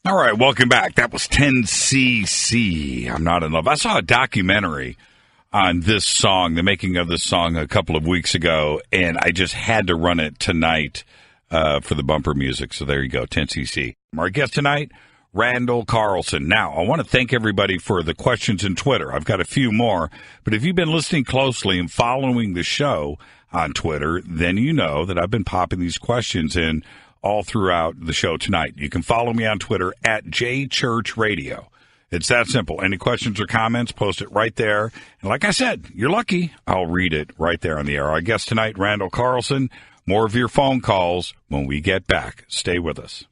All right, welcome back. That was 10cc. I'm Not in Love. I saw a documentary on this song, the making of this song, a couple of weeks ago, and I just had to run it tonight for the bumper music. So there you go, 10cc. Our guest tonight, Randall Carlson. Now, I want to thank everybody for the questions in Twitter. I've got a few more, but if you've been listening closely and following the show on Twitter, then you know that I've been popping these questions in all throughout the show tonight. You can follow me on Twitter at JChurchRadio. It's that simple. Any questions or comments, post it right there. And like I said, you're lucky. I'll read it right there on the air. Our guest tonight, Randall Carlson. More of your phone calls when we get back. Stay with us.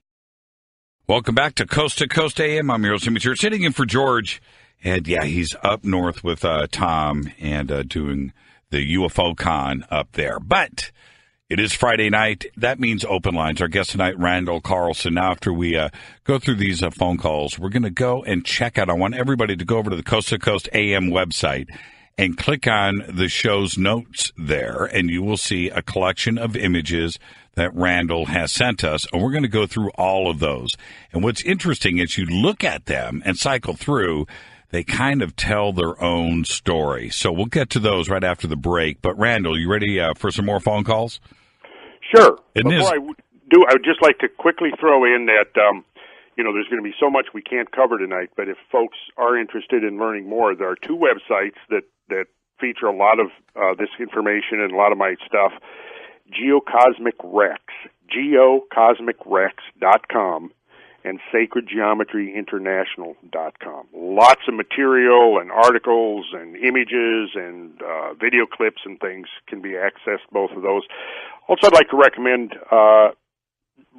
Welcome back to Coast AM. I'm your host, Jimmy Church, sitting in for George. And, yeah, he's up north with Tom and doing the UFO con up there. But it is Friday night. That means open lines. Our guest tonight, Randall Carlson. Now, after we go through these phone calls, we're going to go and check out. I want everybody to go over to the Coast to Coast AM website and click on the show's notes there, and you will see a collection of images that Randall has sent us, and we're going to go through all of those. And what's interesting is you look at them and cycle through, they kind of tell their own story. So we'll get to those right after the break. But, Randall, you ready for some more phone calls? Sure. Before I do, I would just like to quickly throw in that, there's going to be so much we can't cover tonight, but if folks are interested in learning more, there are two websites that feature a lot of this information and a lot of my stuff. Geocosmic Rex, geocosmicrex.com, and sacredgeometryinternational.com. Lots of material and articles and images and video clips and things can be accessed, both of those. Also, I'd like to recommend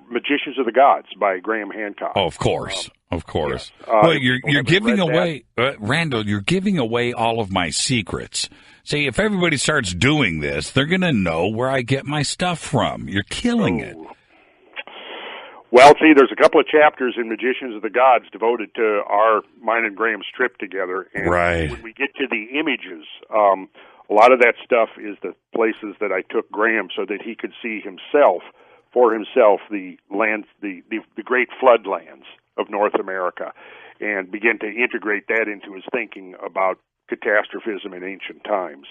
Magicians of the Gods by Graham Hancock. Oh, of course. Of course. Yes. Well, you're giving away, Randall, you're giving away all of my secrets. See, if everybody starts doing this, they're going to know where I get my stuff from. You're killing it. Well, see, there's a couple of chapters in Magicians of the Gods devoted to mine and Graham's trip together. And right. When we get to the images, a lot of that stuff is the places that I took Graham so that he could see for himself, the lands, the great floodlands of North America, and begin to integrate that into his thinking about catastrophism in ancient times.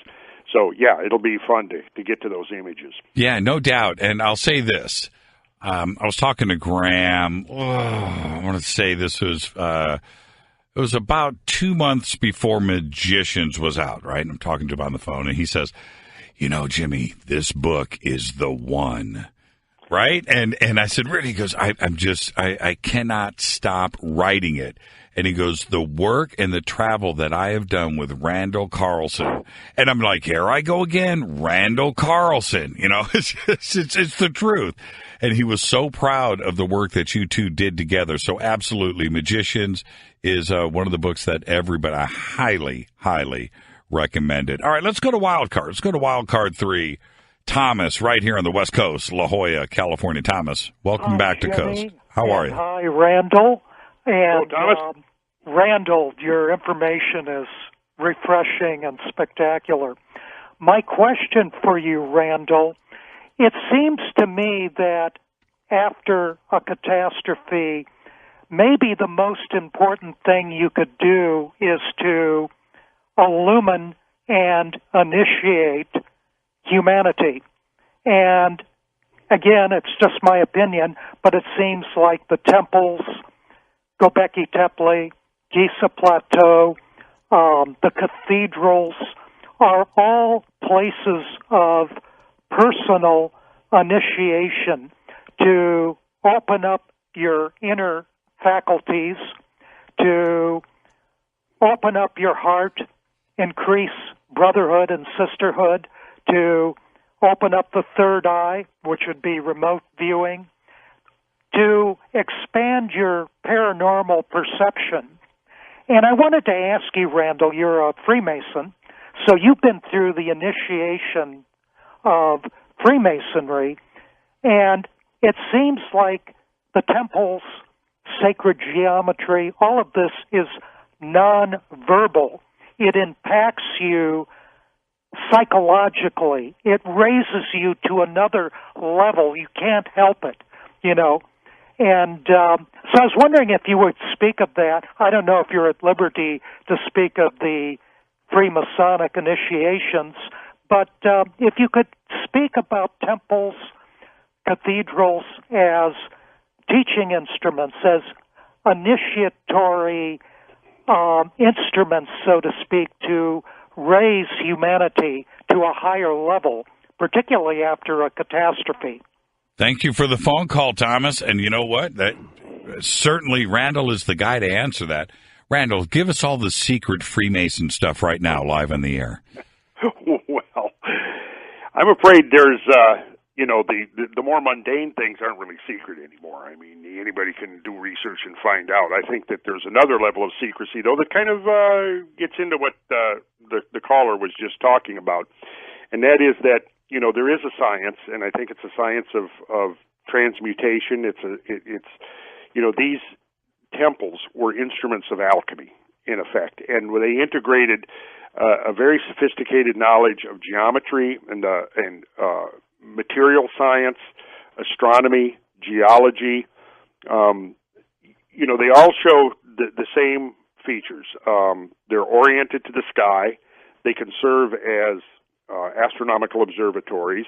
So, yeah, it'll be fun to get to those images. Yeah, no doubt. And I'll say this. I was talking to Graham. I want to say this was it was about 2 months before Magicians was out, right? And I'm talking to him on the phone, and he says, Jimmy, this book is the one. Right? And I said, really? He goes, I cannot stop writing it. And he goes, the work and the travel that I have done with Randall Carlson. And I'm like, here I go again, Randall Carlson. It's the truth. And he was so proud of the work that you two did together. So absolutely, Magicians is one of the books that everybody, I highly, highly recommend it. All right, let's go to Wild Card. Let's go to Wild Card 3. Thomas, right here on the West Coast, La Jolla, California. Thomas, welcome back to Jimmy, Coast. How are you? Hi, Randall. And Thomas. Randall, your information is refreshing and spectacular. My question for you, Randall, it seems to me that after a catastrophe, maybe the most important thing you could do is to illumine and initiate humanity. And again, it's just my opinion, but it seems like the temples, Göbekli Tepe, Giza Plateau, the cathedrals are all places of personal initiation to open up your inner faculties, to open up your heart, increase brotherhood and sisterhood, to open up the third eye, which would be remote viewing, to expand your paranormal perception. And I wanted to ask you, Randall, you're a Freemason, so you've been through the initiation of Freemasonry, and it seems like the temples, sacred geometry, all of this is non-verbal. It impacts you psychologically. It raises you to another level. You can't help it, And so I was wondering if you would speak of that. I don't know if you're at liberty to speak of the Freemasonic initiations, but if you could speak about temples, cathedrals as teaching instruments, as initiatory instruments, so to speak, to raise humanity to a higher level, particularly after a catastrophe. Thank you for the phone call, Thomas. And you know what? That certainly Randall is the guy to answer that. Randall, give us all the secret Freemason stuff right now, live on the air. Well, I'm afraid there's, the more mundane things aren't really secret anymore. I mean, anybody can do research and find out. I think that there's another level of secrecy, though, that kind of gets into what the caller was just talking about, and that is that, there is a science, and I think it's a science of transmutation. These temples were instruments of alchemy, in effect, and they integrated a very sophisticated knowledge of geometry and material science, astronomy, geology. They all show the same features. They're oriented to the sky. They can serve as astronomical observatories.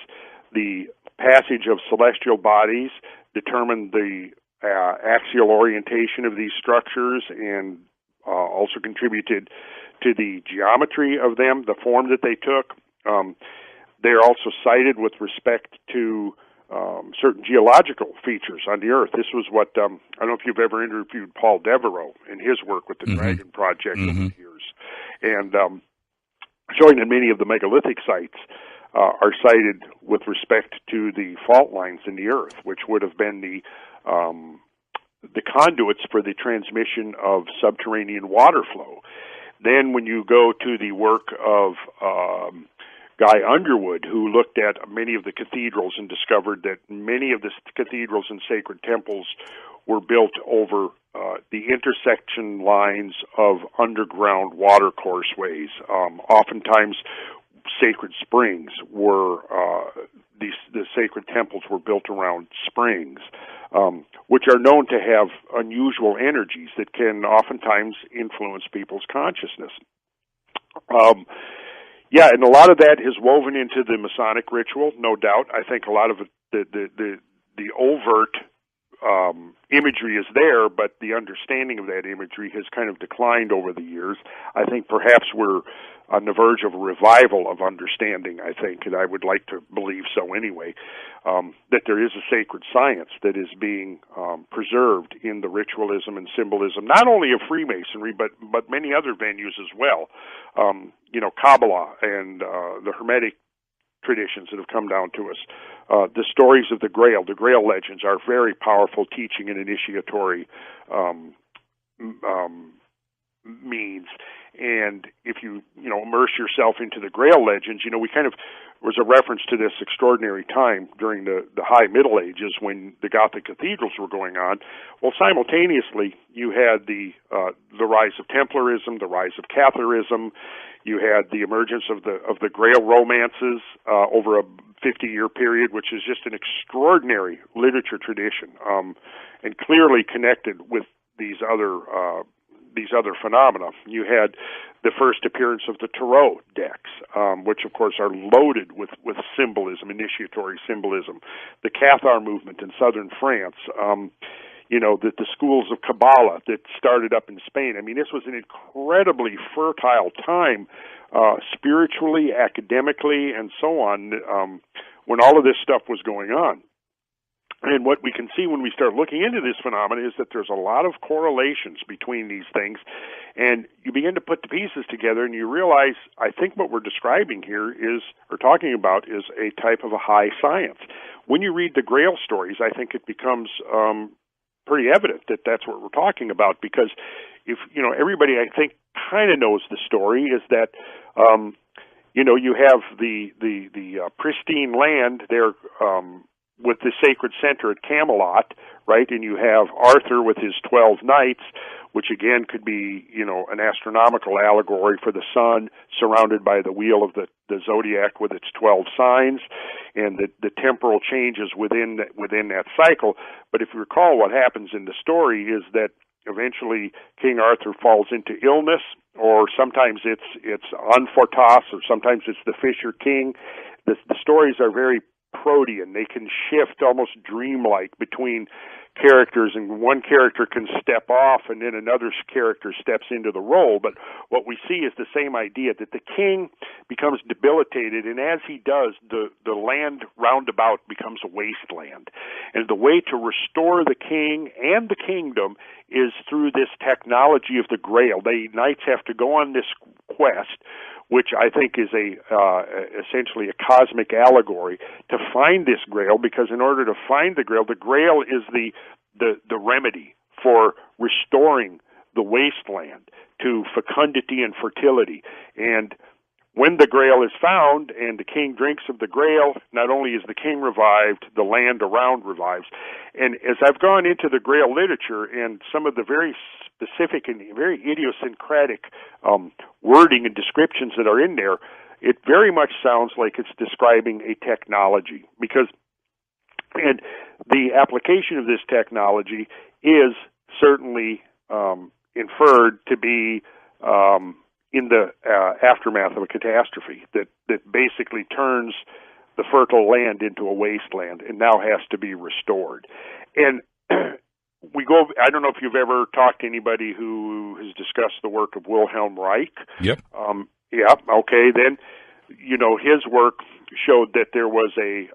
The passage of celestial bodies determine the axial orientation of these structures and also contributed to the geometry of them, the form that they took. They're also cited with respect to certain geological features on the Earth. This was what, I don't know if you've ever interviewed Paul Devereaux in his work with the Dragon Project over the years. And showing that many of the megalithic sites are cited with respect to the fault lines in the Earth, which would have been the conduits for the transmission of subterranean water flow. Then when you go to the work of Guy Underwood, who looked at many of the cathedrals and discovered that many of the cathedrals and sacred temples were built over the intersection lines of underground water courseways. Oftentimes, sacred springs were the sacred temples were built around springs, which are known to have unusual energies that can oftentimes influence people's consciousness. And a lot of that is woven into the Masonic ritual, no doubt. I think a lot of the overt imagery is there, but the understanding of that imagery has kind of declined over the years. I think perhaps we're on the verge of a revival of understanding, I think, and I would like to believe so anyway, that there is a sacred science that is being preserved in the ritualism and symbolism, not only of Freemasonry, but many other venues as well. Kabbalah and the Hermetic traditions that have come down to us. The stories of the Grail legends are very powerful teaching and initiatory means. And if you immerse yourself into the Grail legends, we kind of was a reference to this extraordinary time during the High Middle Ages when the Gothic cathedrals were going on. Well, simultaneously, you had the rise of Templarism, the rise of Catharism. You had the emergence of the Grail romances over a 50-year period, which is just an extraordinary literature tradition, and clearly connected with these other phenomena. You had the first appearance of the Tarot decks, which of course are loaded with symbolism, initiatory symbolism. The Cathar movement in southern France. The schools of Kabbalah that started up in Spain. I mean, this was an incredibly fertile time, spiritually, academically, and so on, when all of this stuff was going on. And what we can see when we start looking into this phenomenon is that there's a lot of correlations between these things, and you begin to put the pieces together, and you realize, I think what we're describing here or talking about is a type of a high science. When you read the Grail stories, I think it becomes pretty evident that that's what we're talking about, because if everybody I think kind of knows the story is that you have the pristine land there with the sacred center at Camelot, right? And you have Arthur with his 12 knights, which again could be, an astronomical allegory for the sun surrounded by the wheel of the zodiac with its 12 signs, and the temporal changes within that cycle. But if you recall, what happens in the story is that eventually King Arthur falls into illness, or sometimes it's Anfortas, or sometimes it's the Fisher King. The stories are very protean. They can shift almost dreamlike between characters, and one character can step off and then another character steps into the role. But what we see is the same idea, that the king becomes debilitated, and as he does, the land roundabout becomes a wasteland. And the way to restore the king and the kingdom is through this technology of the Grail. The knights have to go on this quest, which I think is essentially a cosmic allegory, to find this Grail, because in order to find the Grail is the remedy for restoring the wasteland to fecundity and fertility. And when the Grail is found and the king drinks of the Grail, not only is the king revived, the land around revives. And as I've gone into the Grail literature and some of the very specific and very idiosyncratic wording and descriptions that are in there, it very much sounds like it's describing a technology, and the application of this technology is certainly inferred to be in the aftermath of a catastrophe that basically turns the fertile land into a wasteland and now has to be restored. And I don't know if you've ever talked to anybody who has discussed the work of Wilhelm Reich. Yep. Yeah, okay, then, his work showed that there was a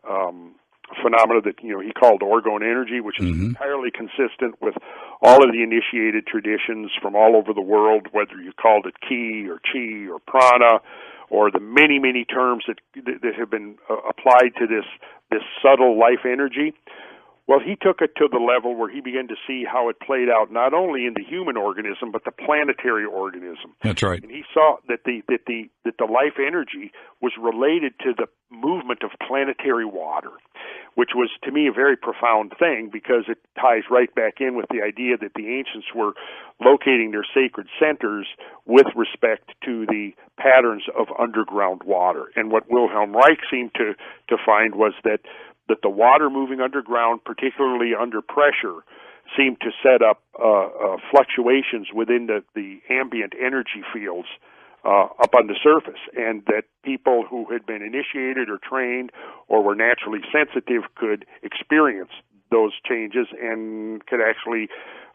phenomena that he called orgone energy, which is entirely consistent with all of the initiated traditions from all over the world, whether you called it ki or chi or prana, or the many, many terms that have been applied to this subtle life energy. Well, he took it to the level where he began to see how it played out not only in the human organism but the planetary organism. That's right. And he saw that the life energy was related to the movement of planetary water, which was to me a very profound thing, because it ties right back in with the idea that the ancients were locating their sacred centers with respect to the patterns of underground water. And what Wilhelm Reich seemed to find was that the water moving underground, particularly under pressure, seemed to set up fluctuations within the ambient energy fields up on the surface, and that people who had been initiated or trained or were naturally sensitive could experience those changes and could actually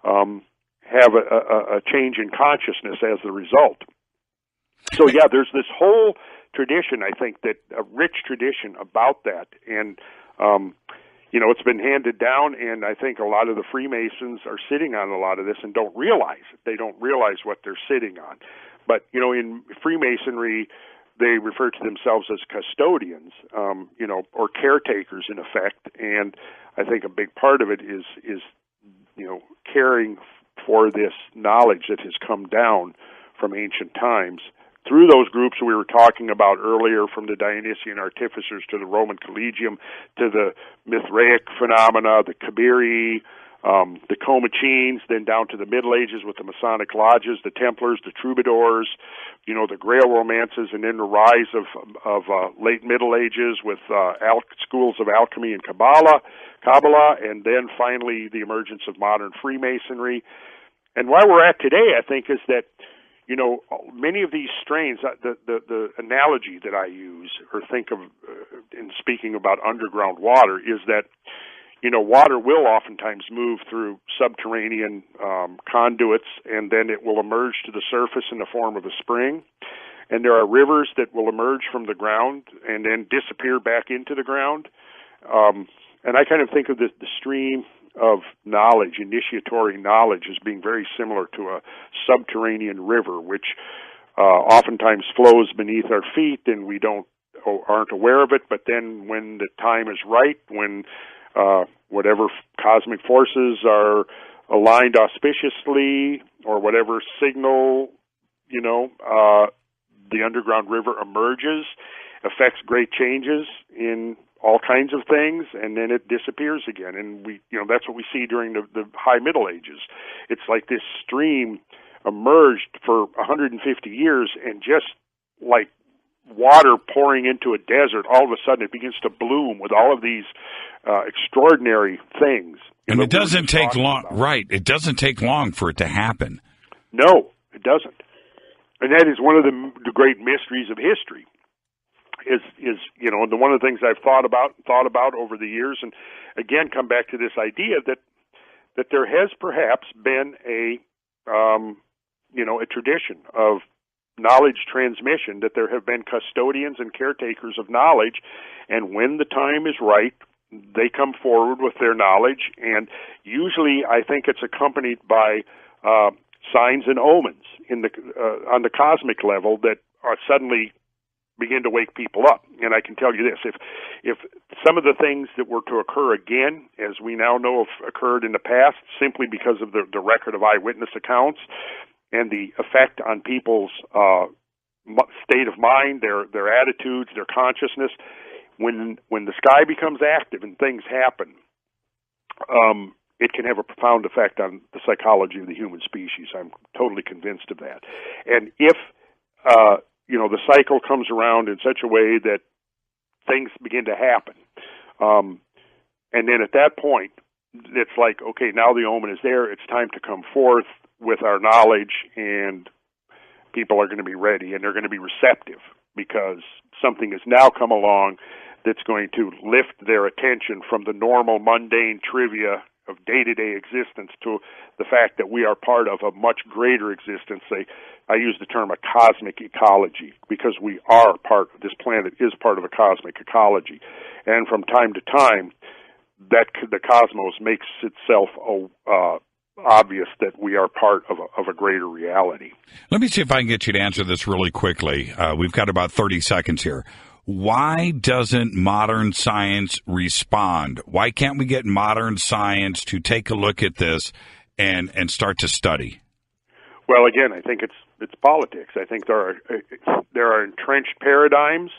have a change in consciousness as a result. So yeah, there's this whole tradition, I think, that a rich tradition about that, and it's been handed down, and I think a lot of the Freemasons are sitting on a lot of this and don't realize it. They don't realize what they're sitting on. But, in Freemasonry, they refer to themselves as custodians, or caretakers in effect. And I think a big part of it is caring for this knowledge that has come down from ancient times through those groups we were talking about earlier, from the Dionysian artificers to the Roman Collegium to the Mithraic phenomena, the Kabiri, the Comachines, then down to the Middle Ages with the Masonic lodges, the Templars, the Troubadours, the Grail romances, and then the rise of late Middle Ages with schools of alchemy and Kabbalah, and then finally the emergence of modern Freemasonry. And where we're at today, I think, is that many of these strains, the analogy that I use or think of in speaking about underground water is that, water will oftentimes move through subterranean conduits, and then it will emerge to the surface in the form of a spring. And there are rivers that will emerge from the ground and then disappear back into the ground. And I kind of think of the stream of knowledge, initiatory knowledge, as being very similar to a subterranean river, which oftentimes flows beneath our feet, and we aren't aware of it. But then, when the time is right, when whatever cosmic forces are aligned auspiciously, or whatever signal, the underground river emerges, affects great changes in all kinds of things, and then it disappears again. And that's what we see during the High Middle Ages. It's like this stream emerged for 150 years, and just like water pouring into a desert, all of a sudden it begins to bloom with all of these extraordinary things. And it doesn't take long, right? It doesn't take long for it to happen. No, it doesn't. And that is one of the great mysteries of history. Is one of the things I've thought about over the years, and again come back to this idea that there has perhaps been a tradition of knowledge transmission, that there have been custodians and caretakers of knowledge, and when the time is right, they come forward with their knowledge, and usually I think it's accompanied by signs and omens on the cosmic level that are suddenly begin to wake people up. And I can tell you this, if some of the things that were to occur again, as we now know have occurred in the past, simply because of the record of eyewitness accounts and the effect on people's state of mind, their attitudes, their consciousness, when the sky becomes active and things happen, it can have a profound effect on the psychology of the human species. I'm totally convinced of that. And if the cycle comes around in such a way that things begin to happen, and then at that point, it's like, okay, now the omen is there. It's time to come forth with our knowledge, and people are going to be ready, and they're going to be receptive, because something has now come along that's going to lift their attention from the normal, mundane trivia of day-to-day existence to the fact that we are part of a much greater existence. I use the term a cosmic ecology, because we are this planet is part of a cosmic ecology. And from time to time, that the cosmos makes itself obvious that we are part of a greater reality. Let me see if I can get you to answer this really quickly. We've got about 30 seconds here. Why doesn't modern science respond? Why can't we get modern science to take a look at this and start to study? Well, again, I think it's politics. I think there are entrenched paradigms,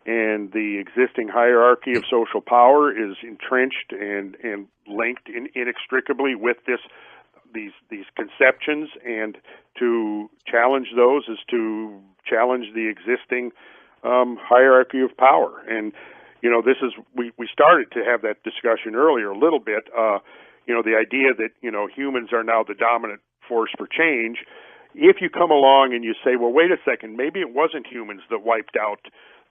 and the existing hierarchy of social power is entrenched and linked inextricably with these conceptions, and to challenge those is to challenge the existing hierarchy of power. And this is we started to have that discussion earlier a little bit. The idea that humans are now the dominant force for change. If you come along and you say, well, wait a second, maybe it wasn't humans that wiped out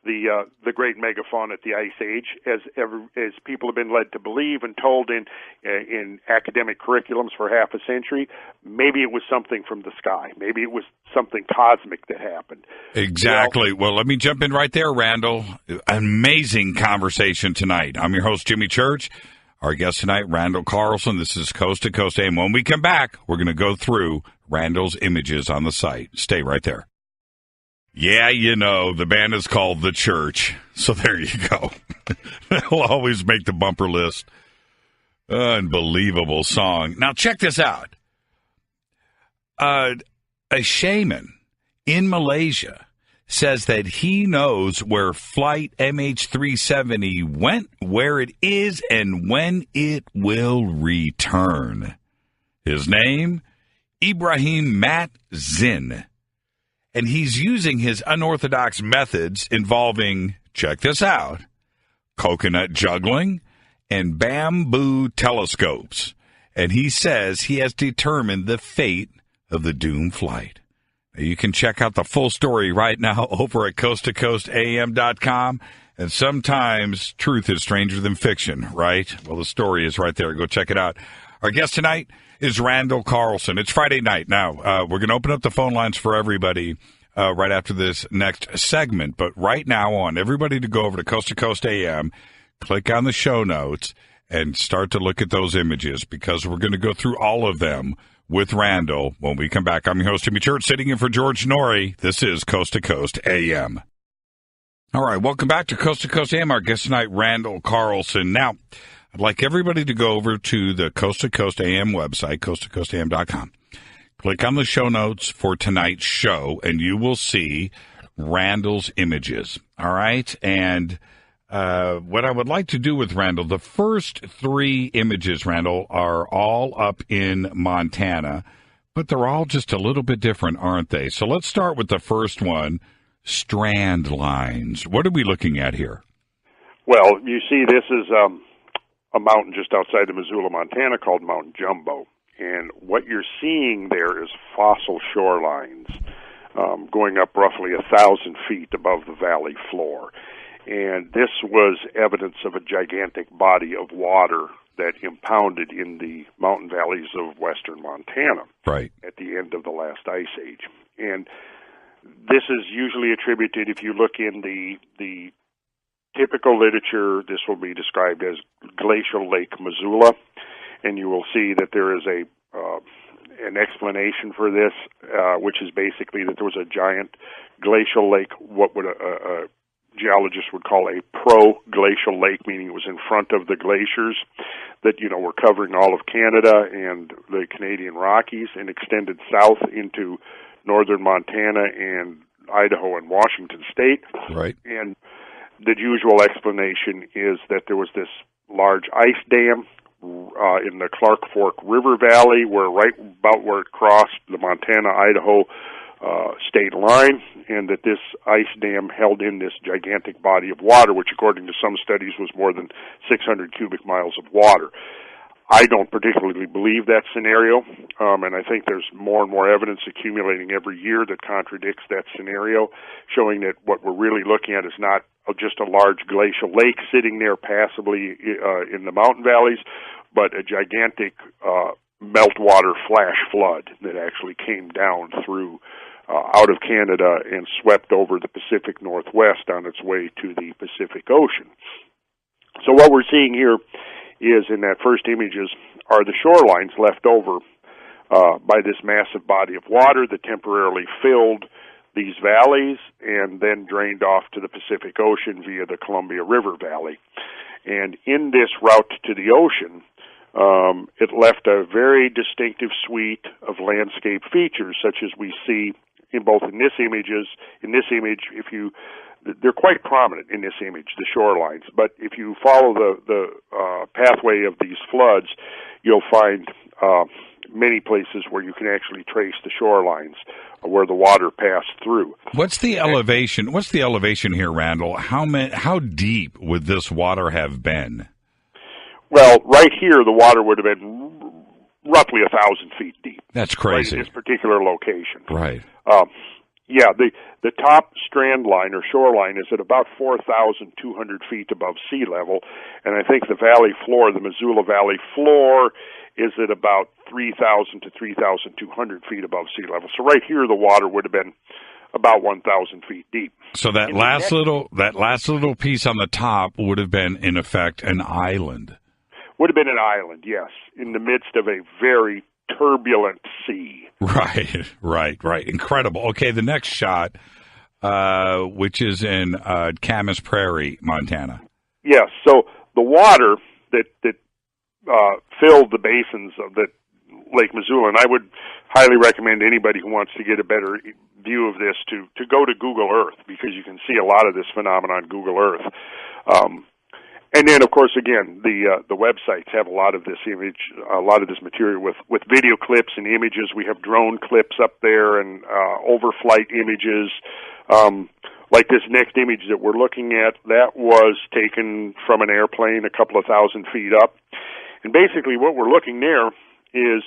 the great megafauna at the Ice Age, as people have been led to believe and told in academic curriculums for half a century. Maybe it was something from the sky. Maybe it was something cosmic that happened. Exactly. Well, let me jump in right there, Randall. Amazing conversation tonight. I'm your host, Jimmy Church. Our guest tonight, Randall Carlson. This is Coast to Coast AM. When we come back, we're going to go through Randall's images on the site. Stay right there. Yeah, the band is called The Church, so there you go. They'll always make the bumper list. Unbelievable song. Now, check this out. A shaman in Malaysia says that he knows where Flight MH370 went, where it is, and when it will return. His name, Ibrahim Mat Zin. And he's using his unorthodox methods involving, check this out, coconut juggling and bamboo telescopes. And he says he has determined the fate of the doomed flight. Now, you can check out the full story right now over at coasttocoastam.com. And sometimes truth is stranger than fiction, right? Well, the story is right there. Go check it out. Our guest tonight is Randall Carlson. It's Friday night. Now, we're going to open up the phone lines for everybody right after this next segment. But right now, I want everybody to go over to Coast to Coast AM, click on the show notes, and start to look at those images, because we're going to go through all of them with Randall when we come back. I'm your host, Jimmy Church, sitting in for George Norrie. This is Coast to Coast AM. All right, welcome back to Coast AM. Our guest tonight, Randall Carlson. Now, I'd like everybody to go over to the Coast to Coast AM website, coasttocoastam.com. Click on the show notes for tonight's show, and you will see Randall's images. All right? And what I would like to do with Randall, the first three images, Randall, are all up in Montana, but they're all just a little bit different, aren't they? So let's start with the first one, strand lines. What are we looking at here? Well, you see, this is a mountain just outside of Missoula, Montana, called Mount Jumbo. And what you're seeing there is fossil shorelines going up roughly 1,000 feet above the valley floor. And this was evidence of a gigantic body of water that impounded in the mountain valleys of western Montana at the end of the last ice age. And this is usually attributed, if you look in the typical literature, this will be described as Glacial Lake Missoula, and you will see that there is an explanation for this, which is basically that there was a giant glacial lake, what would a geologist would call a pro-glacial lake, meaning it was in front of the glaciers that, were covering all of Canada and the Canadian Rockies and extended south into northern Montana and Idaho and Washington State. Right. And the usual explanation is that there was this large ice dam in the Clark Fork River Valley, right about where it crossed the Montana-Idaho state line, and that this ice dam held in this gigantic body of water, which according to some studies was more than 600 cubic miles of water. I don't particularly believe that scenario, and I think there's more and more evidence accumulating every year that contradicts that scenario, showing that what we're really looking at is not just a large glacial lake sitting there passively in the mountain valleys, but a gigantic meltwater flash flood that actually came down through out of Canada and swept over the Pacific Northwest on its way to the Pacific Ocean. So what we're seeing here is, in that first images, are the shorelines left over by this massive body of water that temporarily filled these valleys and then drained off to the Pacific Ocean via the Columbia River Valley. And in this route to the ocean, it left a very distinctive suite of landscape features, such as we see in both in this image, they're quite prominent in this image, the shorelines. But if you follow the pathway of these floods, you'll find many places where you can actually trace the shorelines where the water passed through. What's the elevation? What's the elevation here, Randall? How deep would this water have been? Well, right here, the water would have been roughly 1,000 feet deep. That's crazy. Right in this particular location. Right. The top strand line or shoreline is at about 4,200 feet above sea level, and I think the valley floor, the Missoula Valley floor, is at about 3,000 to 3,200 feet above sea level. So right here, the water would have been about 1,000 feet deep. So that last little piece on the top would have been, in effect, an island. Would have been an island, yes, in the midst of a very turbulent sea. Right. Incredible. Okay, the next shot, which is in Camas Prairie, Montana. Yes, so the water that filled the basins of the Lake Missoula, and I would highly recommend anybody who wants to get a better view of this to go to Google Earth, because you can see a lot of this phenomenon on Google Earth. And then, of course, again, the websites have a lot of this material with video clips and images. We have drone clips up there and overflight images. Like this next image that we're looking at, that was taken from an airplane a couple of thousand feet up. And basically what we're looking there is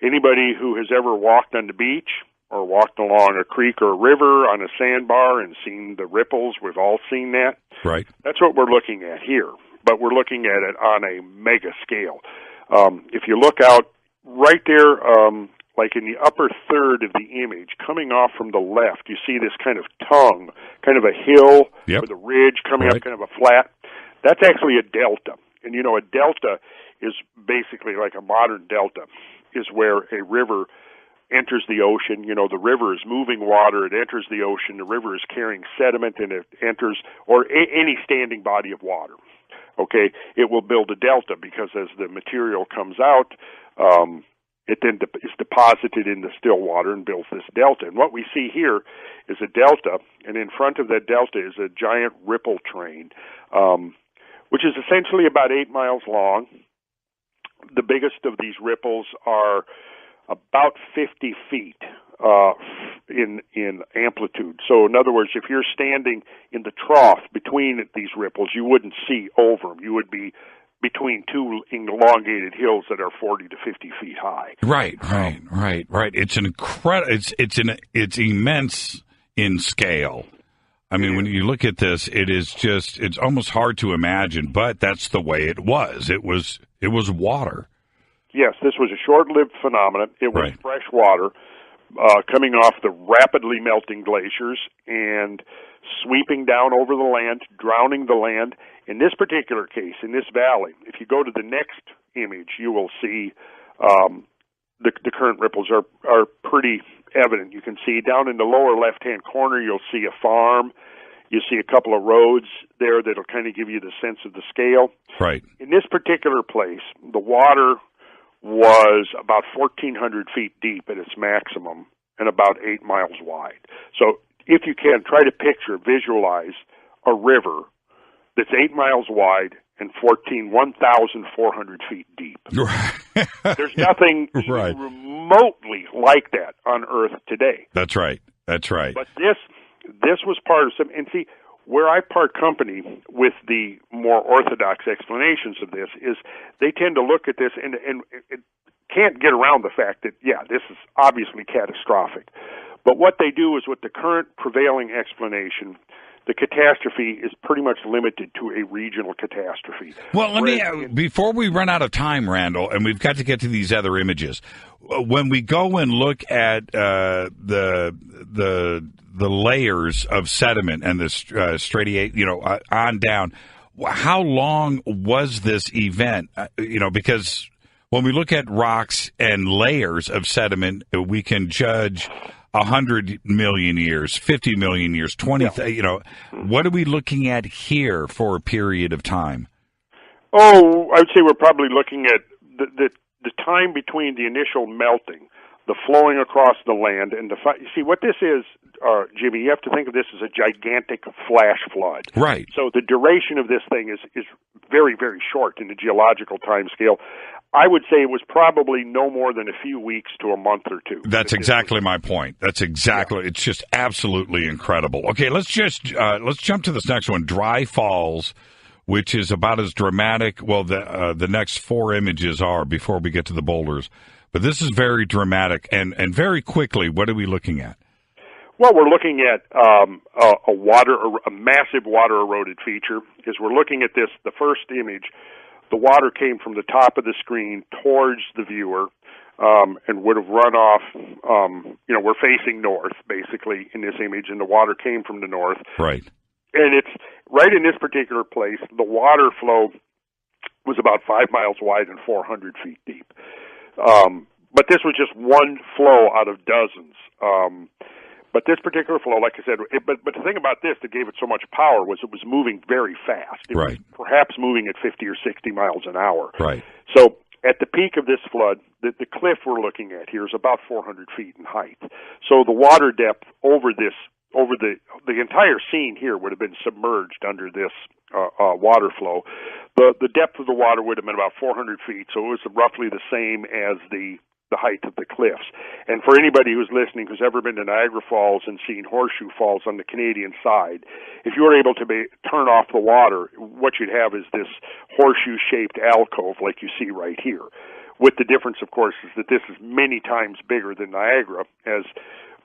anybody who has ever walked on the beach or walked along a creek or a river on a sandbar and seen the ripples, we've all seen that. Right. That's what we're looking at here. But we're looking at it on a mega scale. If you look out right there, like in the upper third of the image, coming off from the left, you see this kind of tongue, kind of a hill with a ridge coming up, kind of a flat. That's actually a delta. And, a delta is basically like a modern delta, is where a river enters the ocean. The river is moving water. It enters the ocean. The river is carrying sediment, and it enters, or any standing body of water. Okay, it will build a delta because as the material comes out, it then is deposited in the still water and builds this delta. And what we see here is a delta, and in front of that delta is a giant ripple train which is essentially about 8 miles long. The biggest of these ripples are about 50 feet in amplitude. So in other words, if you're standing in the trough between these ripples, you wouldn't see over them. You would be between two elongated hills that are 40 to 50 feet high. Right. It's an it's immense in scale. I mean, when you look at this, it's almost hard to imagine, but that's the way it was. It was water. Yes, this was a short-lived phenomenon. It was fresh water coming off the rapidly melting glaciers and sweeping down over the land, drowning the land. In this particular case, in this valley, if you go to the next image, you will see the current ripples are pretty evident. You can see down in the lower left-hand corner, you'll see a farm. You see a couple of roads there that'll kind of give you the sense of the scale. Right. In this particular place, the water was about 1,400 feet deep at its maximum and about 8 miles wide. So if you can, try to visualize a river that's 8 miles wide and 1,400 feet deep. There's nothing even remotely like that on Earth today. That's right. But this was part of some, and see, where I part company with the more orthodox explanations of this is they tend to look at this and can't get around the fact that, this is obviously catastrophic. But what they do is with the current prevailing explanation, the catastrophe is pretty much limited to a regional catastrophe. Well, before we run out of time, Randall, and we've got to get to these other images, when we go and look at the layers of sediment and the stratigrate, on down, how long was this event? Because when we look at rocks and layers of sediment, we can judge 100 million years, 50 million years, 20, what are we looking at here for a period of time? Oh, I would say we're probably looking at the time between the initial melting, the flowing across the land, and you see what this is, Jimmy, you have to think of this as a gigantic flash flood. Right. So the duration of this thing is very, very short in the geological time scale. I would say it was probably no more than a few weeks to a month or two. That's exactly my point. It's just absolutely incredible. Okay, let's jump to this next one, Dry Falls, which is about as dramatic. Well, the next four images are before we get to the boulders. But this is very dramatic, and very quickly, what are we looking at? Well, we're looking at a massive water eroded feature. As we're looking at this, the first image, the water came from the top of the screen towards the viewer and would have run off. We're facing north, basically, in this image, and the water came from the north. Right. And it's right in this particular place, the water flow was about 5 miles wide and 400 feet deep. But this was just one flow out of dozens. But this particular flow, like I said, but the thing about this that gave it so much power was it was moving very fast. It was perhaps moving at 50 or 60 miles an hour. Right. So at the peak of this flood, the cliff we're looking at here is about 400 feet in height. So the water depth over the entire scene here would have been submerged under this water flow. The depth of the water would have been about 400 feet, so it was roughly the same as the height of the cliffs. And for anybody who's listening who's ever been to Niagara Falls and seen Horseshoe Falls on the Canadian side, if you were able to turn off the water, what you'd have is this horseshoe-shaped alcove like you see right here. With the difference, of course, is that this is many times bigger than Niagara, as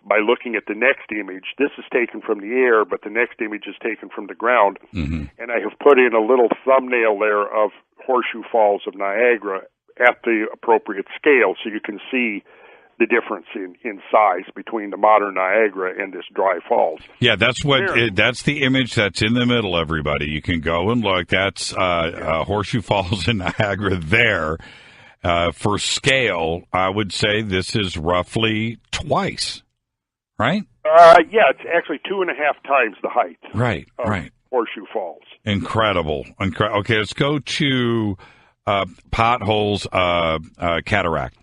by looking at the next image, this is taken from the air, but the next image is taken from the ground. Mm-hmm. And I have put in a little thumbnail there of Horseshoe Falls of Niagara at the appropriate scale, so you can see the difference in size between the modern Niagara and this Dry Falls. Yeah, that's the image that's in the middle, everybody. You can go and look. That's Horseshoe Falls in Niagara there. For scale, I would say this is roughly twice, right? It's actually 2.5 times the height. Right. Horseshoe Falls. Incredible. Okay, let's go to Potholes Cataract.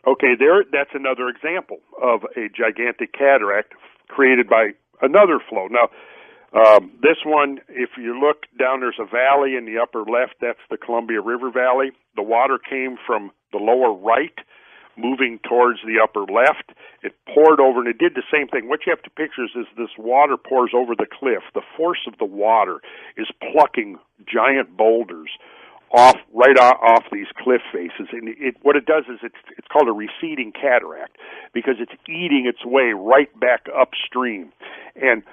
Okay, that's another example of a gigantic cataract created by another flow. Now, This one, if you look down, there's a valley in the upper left. That's the Columbia River Valley. The water came from the lower right, moving towards the upper left. It poured over, and it did the same thing. What you have to picture is this water pours over the cliff. The force of the water is plucking giant boulders right off these cliff faces, and what it does is it's called a receding cataract because it's eating its way right back upstream. And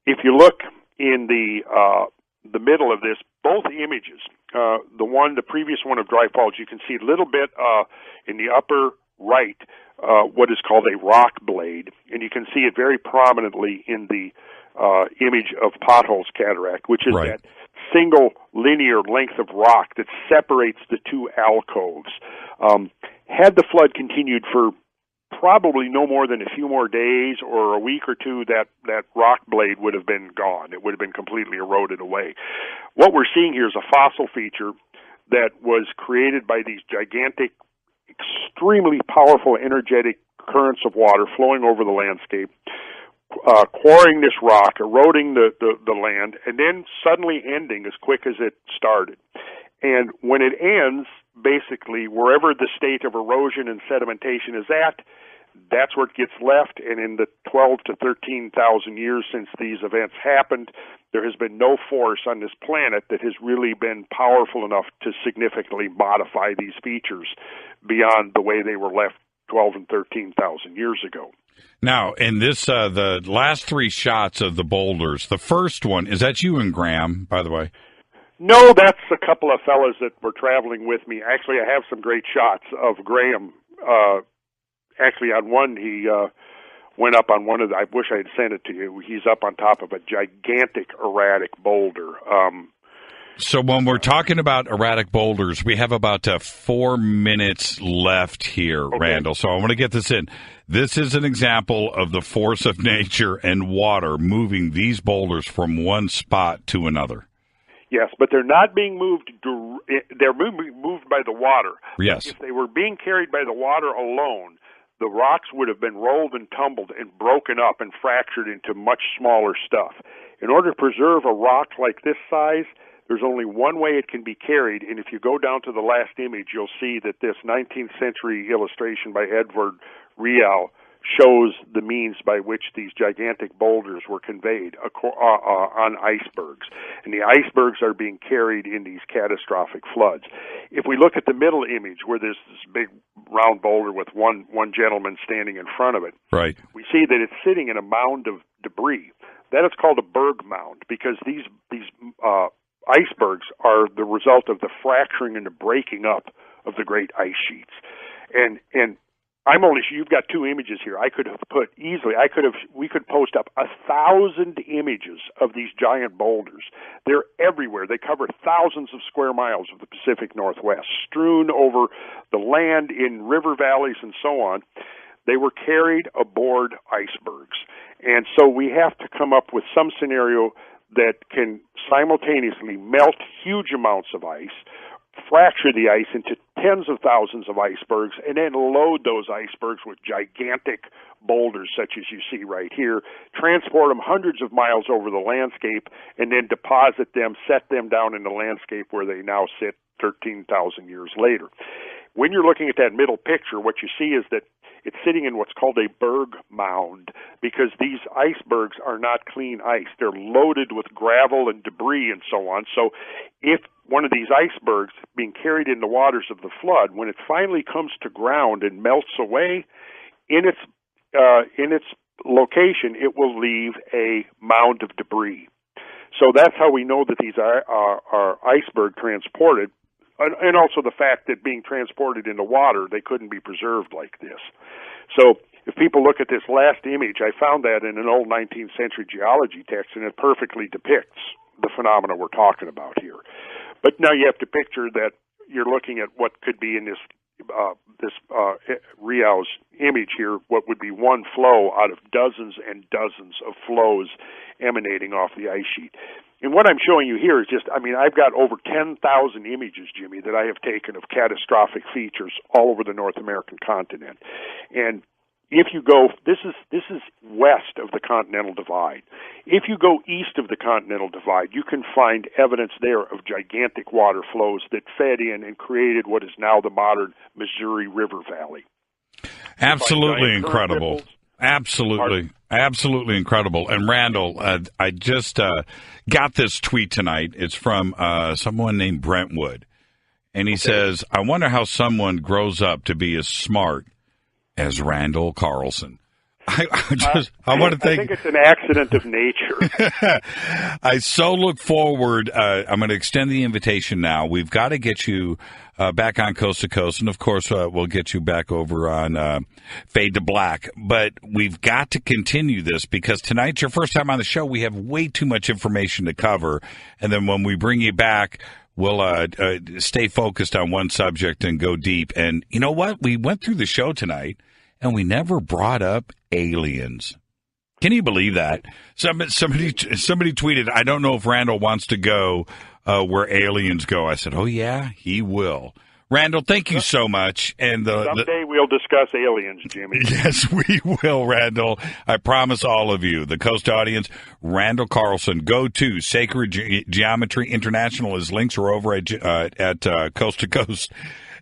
if you look in the middle of this, both images, the previous one of Dry Falls, you can see a little bit in the upper right what is called a rock blade, and you can see it very prominently in the image of Potholes Cataract, which is that single linear length of rock that separates the two alcoves. Had the flood continued for probably no more than a few more days or a week or two, that rock blade would have been gone. It would have been completely eroded away. What we're seeing here is a fossil feature that was created by these gigantic, extremely powerful, energetic currents of water flowing over the landscape, quarrying this rock, eroding the land, and then suddenly ending as quick as it started. And when it ends, basically, wherever the state of erosion and sedimentation is at, that's where it gets left. And in the 12 to 13,000 years since these events happened, there has been no force on this planet that has really been powerful enough to significantly modify these features beyond the way they were left 12 and 13,000 years ago. Now, in this, the last three shots of the boulders, the first one, is that you and Graham, by the way? No, that's a couple of fellas that were traveling with me. Actually, I have some great shots of Graham. Actually, on one, he went up on one of the, I wish I had sent it to you. He's up on top of a gigantic erratic boulder. So when we're talking about erratic boulders, we have about 4 minutes left here, okay, Randall. So I want to get this in. This is an example of the force of nature and water moving these boulders from one spot to another. Yes, but they're not being moved. They're moved by the water. Yes. If they were being carried by the water alone, the rocks would have been rolled and tumbled and broken up and fractured into much smaller stuff. In order to preserve a rock like this size, there's only one way it can be carried, and if you go down to the last image, you'll see that this 19th century illustration by Edward Real shows the means by which these gigantic boulders were conveyed on icebergs. And the icebergs are being carried in these catastrophic floods. If we look at the middle image where there's this big round boulder with one gentleman standing in front of it, right, we see that it's sitting in a mound of debris. That is called a berg mound because these icebergs are the result of the fracturing and the breaking up of the great ice sheets. And you've got two images here. We could post up 1,000 images of these giant boulders. They're everywhere. They cover thousands of square miles of the Pacific Northwest, strewn over the land in river valleys and so on. They were carried aboard icebergs. And so we have to come up with some scenario that can simultaneously melt huge amounts of ice, fracture the ice into tens of thousands of icebergs, and then load those icebergs with gigantic boulders such as you see right here, transport them hundreds of miles over the landscape, and then deposit them, set them down in the landscape where they now sit 13,000 years later. When you're looking at that middle picture, what you see is that it's sitting in what's called a berg mound because these icebergs are not clean ice. They're loaded with gravel and debris and so on. So if one of these icebergs being carried in the waters of the flood, when it finally comes to ground and melts away, in its location, it will leave a mound of debris. So that's how we know that these are iceberg transported. And also the fact that being transported in the water, they couldn't be preserved like this. So if people look at this last image, I found that in an old 19th century geology text, and it perfectly depicts the phenomena we're talking about here. But now you have to picture that you're looking at what could be in this Rial's image here, what would be one flow out of dozens and dozens of flows emanating off the ice sheet. And what I'm showing you here is I've got over 10,000 images, Jimmy, that I have taken of catastrophic features all over the North American continent. And If you go, this is west of the Continental Divide. If you go east of the Continental Divide, you can find evidence there of gigantic water flows that fed in and created what is now the modern Missouri River Valley. Absolutely incredible. Absolutely. Absolutely incredible. And Randall, I just got this tweet tonight. It's from someone named Brentwood. And he says, I wonder how someone grows up to be as smart as Randall Carlson. I want to think. I think it's an accident of nature. I so look forward. I'm going to extend the invitation now. We've got to get you back on Coast to Coast, and of course, we'll get you back over on Fade to Black. But we've got to continue this because tonight's your first time on the show. We have way too much information to cover, and then when we bring you back, we'll stay focused on one subject and go deep. And you know what? We went through the show tonight, and we never brought up aliens. Can you believe that? Somebody tweeted, I don't know if Randall wants to go where aliens go. I said, oh, yeah, he will. Randall, thank you so much. And someday we'll discuss aliens, Jimmy. Yes, we will, Randall. I promise all of you, the Coast audience, Randall Carlson. Go to Sacred Geometry International. His links are over at Coast to Coast.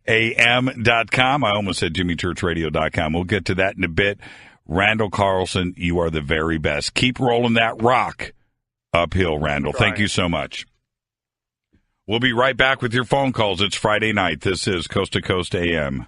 AM.com. I almost said JimmyChurchRadio.com. We'll get to that in a bit. Randall Carlson, you are the very best. Keep rolling that rock uphill, Randall. Thank you so much. We'll be right back with your phone calls. It's Friday night. This is Coast to Coast AM.